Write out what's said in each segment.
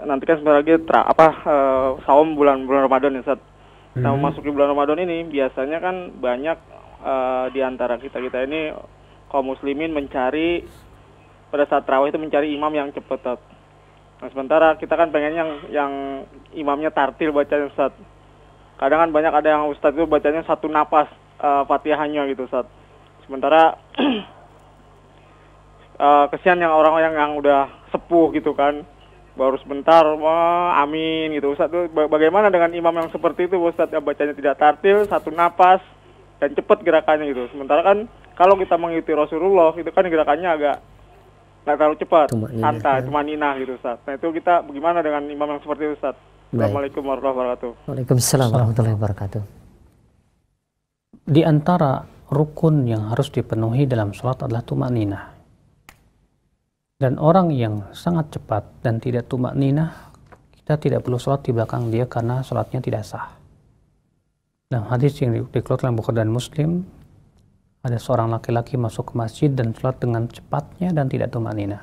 nanti kan sebentar lagi saum bulan Ramadan ya, Ustaz. Nah, memasuki bulan Ramadan ini biasanya kan banyak di antara kita ini kaum muslimin mencari pada saat tarawih itu mencari imam yang cepat, Ustaz. Nah, sementara kita kan pengen yang imamnya tartil bacanya, Ustaz. Kadang kan banyak ada yang Ustaz itu bacanya satu napas Fatihahnya gitu, Ustaz. Sementara kesian yang orang-orang yang udah sepuh gitu kan, baru sebentar, wah, amin gitu. Ustaz tuh bagaimana dengan imam yang seperti itu, Ustaz, yang bacanya tidak tartil, satu napas dan cepat gerakannya gitu. Sementara kan kalau kita mengikuti Rasulullah itu kan gerakannya agak nggak terlalu cepat, santai, cuma ninah gitu, Ustaz. Nah, itu kita bagaimana dengan imam yang seperti itu, Ustaz? Assalamualaikum warahmatullahi wabarakatuh. Waalaikumsalam warahmatullahi wabarakatuh. Di antara rukun yang harus dipenuhi dalam sholat adalah tumakninah. Dan orang yang sangat cepat dan tidak tumakninah, kita tidak perlu sholat di belakang dia karena sholatnya tidak sah. Dalam hadis yang dikeluarkan oleh Bukhari dan Muslim, ada seorang laki-laki masuk ke masjid dan sholat dengan cepatnya dan tidak tumakninah.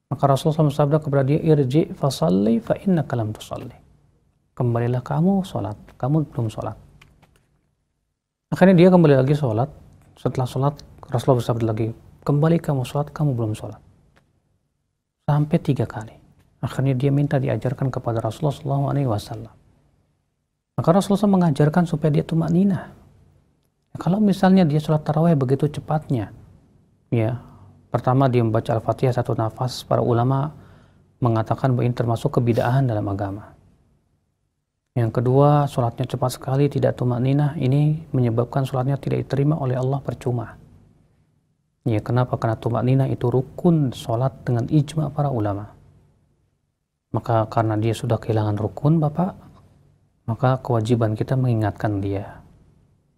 Maka Rasulullah bersabda kepada dia, irji fasalli fa innaka lam tusalli. Kembalilah kamu sholat, kamu belum sholat. Akhirnya dia kembali lagi sholat. Setelah sholat, Rasulullah bersabda lagi, kembali kamu sholat, kamu belum sholat. Sampai 3 kali. Akhirnya dia minta diajarkan kepada Rasulullah SAW. Maka Rasulullah mengajarkan supaya dia tumakninah. Kalau misalnya dia sholat tarawih begitu cepatnya, ya, pertama dia membaca Al-Fatihah satu nafas, para ulama mengatakan bahwa ini termasuk kebid'ahan dalam agama. Yang kedua, sholatnya cepat sekali, tidak tumakninah, ini menyebabkan sholatnya tidak diterima oleh Allah, percuma. Ya, kenapa? Karena tumakninah itu rukun sholat dengan ijma para ulama. Maka karena dia sudah kehilangan rukun, Bapak, maka kewajiban kita mengingatkan dia.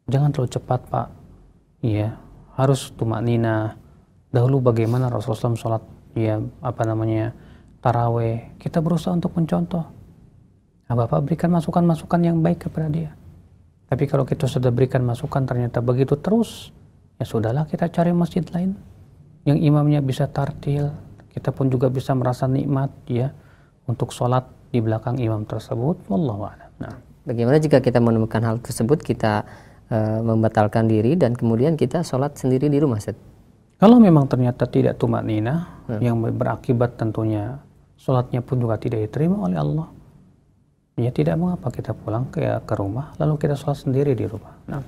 Jangan terlalu cepat, Pak. Ya, harus tumakninah. Dahulu bagaimana Rasulullah SAW sholat, ya, taraweh. Kita berusaha untuk mencontoh. Nah, Bapak berikan masukan-masukan yang baik kepada dia. Tapi kalau kita sudah berikan masukan ternyata begitu terus, ya sudahlah, kita cari masjid lain yang imamnya bisa tartil. Kita pun juga bisa merasa nikmat, ya, untuk sholat di belakang imam tersebut. Wallahu a'lam. Nah, bagaimana jika kita menemukan hal tersebut, kita membatalkan diri dan kemudian kita sholat sendiri di rumah, Ustaz? Kalau memang ternyata tidak tumakninah, yang berakibat tentunya sholatnya pun juga tidak diterima oleh Allah, ya tidak mengapa kita pulang ke rumah lalu kita sholat sendiri di rumah. Nah,